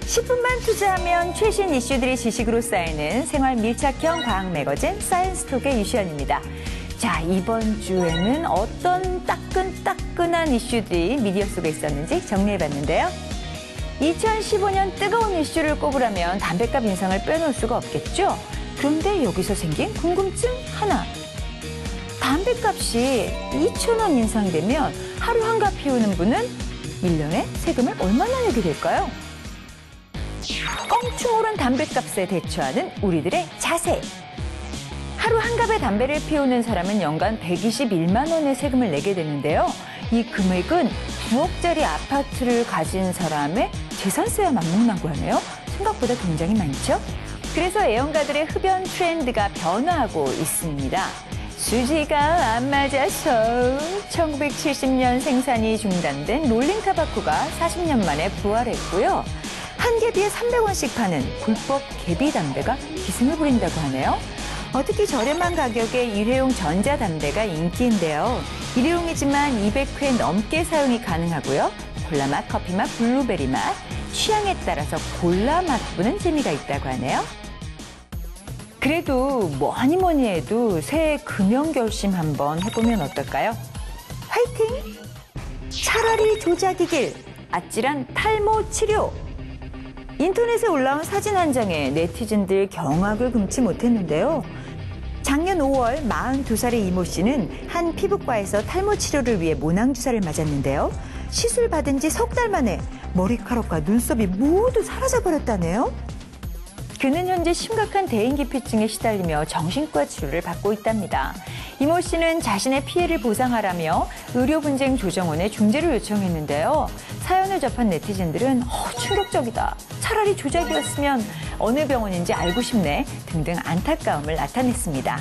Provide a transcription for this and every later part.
10분만 투자하면 최신 이슈들이 지식으로 쌓이는 생활 밀착형 과학 매거진 사이언스톡의 유시연입니다. 자, 이번 주에는 어떤 따끈따끈한 이슈들이 미디어 속에 있었는지 정리해봤는데요. 2015년 뜨거운 이슈를 꼽으라면 담뱃값 인상을 빼놓을 수가 없겠죠? 그런데 여기서 생긴 궁금증 하나. 담뱃값이 2,000원 인상이 되면 하루 한갑 피우는 분은 1년에 세금을 얼마나 내게 될까요? 껑충 오른 담뱃값에 대처하는 우리들의 자세. 하루 한갑의 담배를 피우는 사람은 연간 121만 원의 세금을 내게 되는데요. 이 금액은 9억짜리 아파트를 가진 사람의 재산세와 맞먹는다고 하네요. 생각보다 굉장히 많죠? 그래서 애용가들의 흡연 트렌드가 변화하고 있습니다. 수지가 안 맞아서 1970년 생산이 중단된 롤링 타바코가 40년 만에 부활했고요. 한 개비에 300원씩 파는 불법 개비 담배가 기승을 부린다고 하네요. 특히 저렴한 가격의 일회용 전자담배가 인기인데요. 일회용이지만 200회 넘게 사용이 가능하고요. 콜라맛, 커피맛, 블루베리 맛, 취향에 따라서 골라 맛보는 재미가 있다고 하네요. 그래도 뭐니 해도 새해 금연 결심 한번 해보면 어떨까요? 화이팅! 차라리 조작이길, 아찔한 탈모 치료! 인터넷에 올라온 사진 한 장에 네티즌들 경악을 금치 못했는데요. 작년 5월 42살의 이모 씨는 한 피부과에서 탈모 치료를 위해 모낭주사를 맞았는데요. 시술 받은 지 석 달 만에 머리카락과 눈썹이 모두 사라져버렸다네요. 그는 현재 심각한 대인기피증에 시달리며 정신과 치료를 받고 있답니다. 이모 씨는 자신의 피해를 보상하라며 의료분쟁 조정원에 중재를 요청했는데요. 사연을 접한 네티즌들은 충격적이다. 차라리 조작이었으면 어느 병원인지 알고 싶네 등등 안타까움을 나타냈습니다.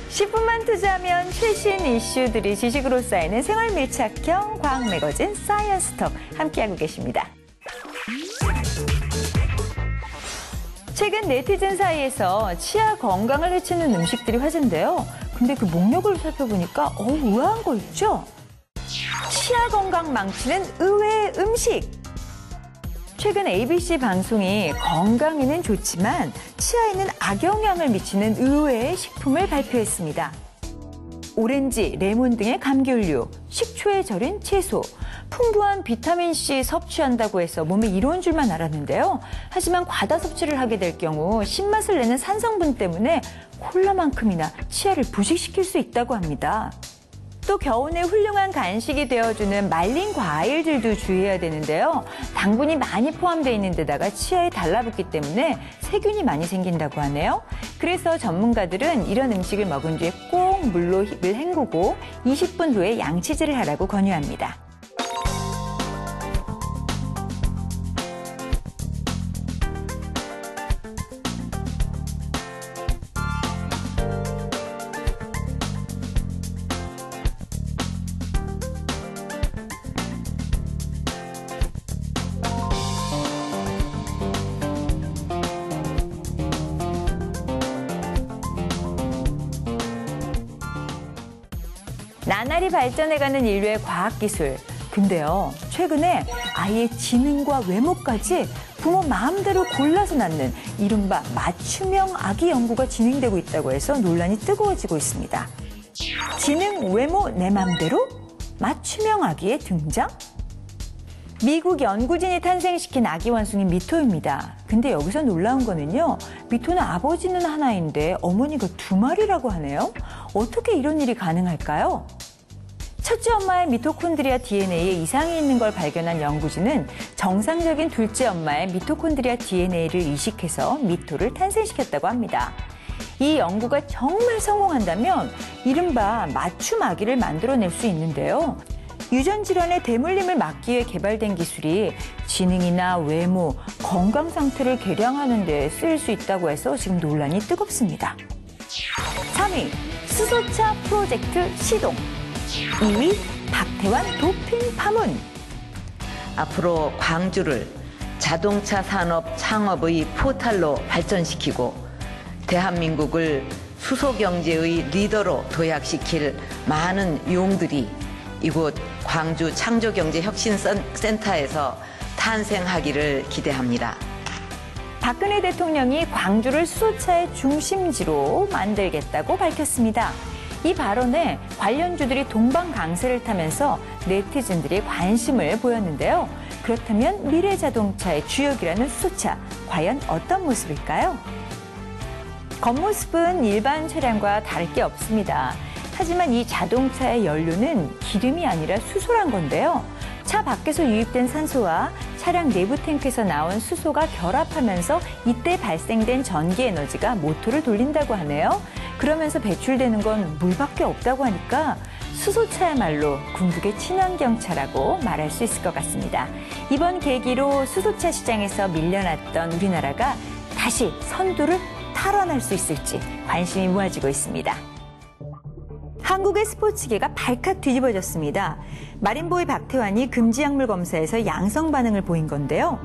10분만 투자하면 최신 이슈들이 지식으로 쌓이는 생활 밀착형 과학 매거진 사이언스톡 함께하고 계십니다. 최근 네티즌 사이에서 치아 건강을 해치는 음식들이 화제인데요. 근데 그 목록을 살펴보니까 의아한 거 있죠? 치아 건강 망치는 의외의 음식! 최근 ABC 방송이 건강에는 좋지만 치아에는 악영향을 미치는 의외의 식품을 발표했습니다. 오렌지, 레몬 등의 감귤류, 식초에 절인 채소, 풍부한 비타민C 섭취한다고 해서 몸에 이로운 줄만 알았는데요. 하지만 과다 섭취를 하게 될 경우 신맛을 내는 산성분 때문에 콜라만큼이나 치아를 부식시킬 수 있다고 합니다. 또 겨우내 훌륭한 간식이 되어주는 말린 과일들도 주의해야 되는데요. 당분이 많이 포함되어 있는 데다가 치아에 달라붙기 때문에 세균이 많이 생긴다고 하네요. 그래서 전문가들은 이런 음식을 먹은 뒤에 꼭 물로 입을 헹구고 20분 후에 양치질을 하라고 권유합니다. 나날이 발전해가는 인류의 과학기술. 근데요, 최근에 아이의 지능과 외모까지 부모 마음대로 골라서 낳는 이른바 맞춤형 아기 연구가 진행되고 있다고 해서 논란이 뜨거워지고 있습니다. 지능, 외모, 내 맘대로? 맞춤형 아기의 등장? 미국 연구진이 탄생시킨 아기 원숭이 미토입니다. 근데 여기서 놀라운 거는요, 미토는 아버지는 하나인데 어머니가 2마리라고 하네요. 어떻게 이런 일이 가능할까요? 첫째 엄마의 미토콘드리아 DNA에 이상이 있는 걸 발견한 연구진은 정상적인 둘째 엄마의 미토콘드리아 DNA를 이식해서 미토를 탄생시켰다고 합니다. 이 연구가 정말 성공한다면 이른바 맞춤 아기를 만들어낼 수 있는데요. 유전질환의 대물림을 막기 위해 개발된 기술이 지능이나 외모, 건강 상태를 개량하는 데 쓰일 수 있다고 해서 지금 논란이 뜨겁습니다. 3위, 수소차 프로젝트 시동. 2위, 박태환 도핑 파문. 앞으로 광주를 자동차 산업 창업의 포탈로 발전시키고 대한민국을 수소경제의 리더로 도약시킬 많은 용들이 이곳 광주 창조경제혁신센터에서 탄생하기를 기대합니다. 박근혜 대통령이 광주를 수소차의 중심지로 만들겠다고 밝혔습니다. 이 발언에 관련주들이 동방강세를 타면서 네티즌들이 관심을 보였는데요. 그렇다면 미래자동차의 주역이라는 수소차, 과연 어떤 모습일까요? 겉모습은 일반 차량과 다를 게 없습니다. 하지만 이 자동차의 연료는 기름이 아니라 수소란 건데요. 차 밖에서 유입된 산소와 차량 내부 탱크에서 나온 수소가 결합하면서 이때 발생된 전기 에너지가 모터를 돌린다고 하네요. 그러면서 배출되는 건 물밖에 없다고 하니까 수소차야말로 궁극의 친환경차라고 말할 수 있을 것 같습니다. 이번 계기로 수소차 시장에서 밀려났던 우리나라가 다시 선두를 탈환할 수 있을지 관심이 모아지고 있습니다. 한국의 스포츠계가 발칵 뒤집어졌습니다. 마린보이 박태환이 금지약물 검사에서 양성 반응을 보인 건데요.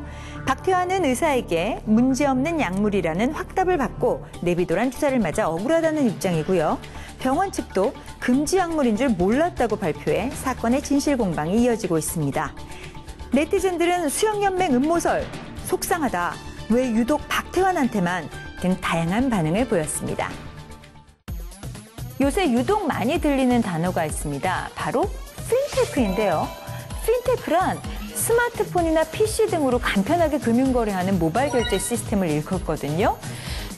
박태환은 의사에게 문제없는 약물이라는 확답을 받고 내비도란 주사를 맞아 억울하다는 입장이고요. 병원 측도 금지약물인 줄 몰랐다고 발표해 사건의 진실 공방이 이어지고 있습니다. 네티즌들은 수영연맹 음모설, 속상하다, 왜 유독 박태환한테만 등 다양한 반응을 보였습니다. 요새 유독 많이 들리는 단어가 있습니다. 바로 핀테크인데요. 핀테크란 스마트폰이나 PC 등으로 간편하게 금융거래하는 모바일 결제 시스템을 일컫거든요.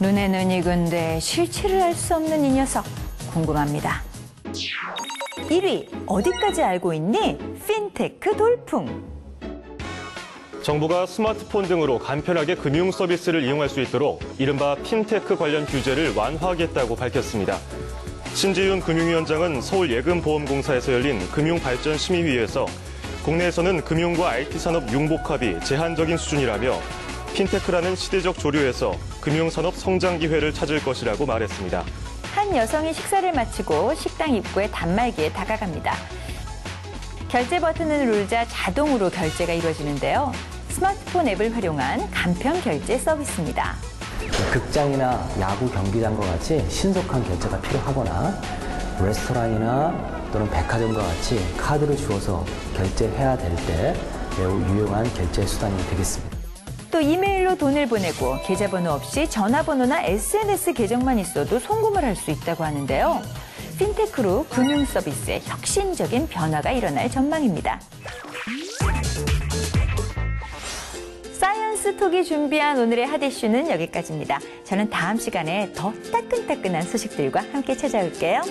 눈에는 익은데 실체를 알 수 없는 이 녀석, 궁금합니다. 1위, 어디까지 알고 있니? 핀테크 돌풍. 정부가 스마트폰 등으로 간편하게 금융 서비스를 이용할 수 있도록 이른바 핀테크 관련 규제를 완화하겠다고 밝혔습니다. 신지윤 금융위원장은 서울예금보험공사에서 열린 금융발전심의위에서 국내에서는 금융과 IT 산업 융복합이 제한적인 수준이라며 핀테크라는 시대적 조류에서 금융산업 성장 기회를 찾을 것이라고 말했습니다. 한 여성이 식사를 마치고 식당 입구에 단말기에 다가갑니다. 결제 버튼을 누르자 자동으로 결제가 이루어지는데요. 스마트폰 앱을 활용한 간편 결제 서비스입니다. 극장이나 야구 경기장과 같이 신속한 결제가 필요하거나 레스토랑이나 또는 백화점과 같이 카드를 주어서 결제해야 될 때 매우 유용한 결제 수단이 되겠습니다. 또 이메일로 돈을 보내고 계좌번호 없이 전화번호나 SNS 계정만 있어도 송금을 할 수 있다고 하는데요. 핀테크로 금융 서비스에 혁신적인 변화가 일어날 전망입니다. 사이언스톡이 준비한 오늘의 핫 이슈는 여기까지입니다. 저는 다음 시간에 더 따끈따끈한 소식들과 함께 찾아올게요.